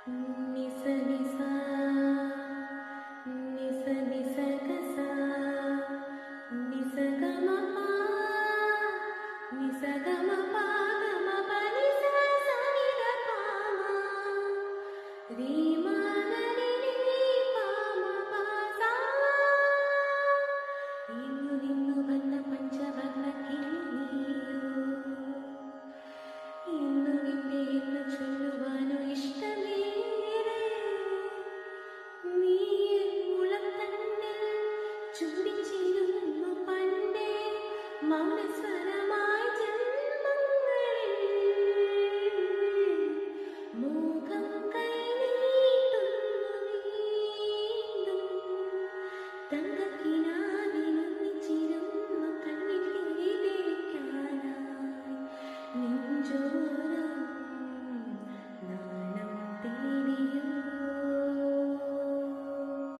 నిస నిస నిస నిస గస నిస గమ పా నిస గమ పా గమ ప నిస స ని ద ప మ రీ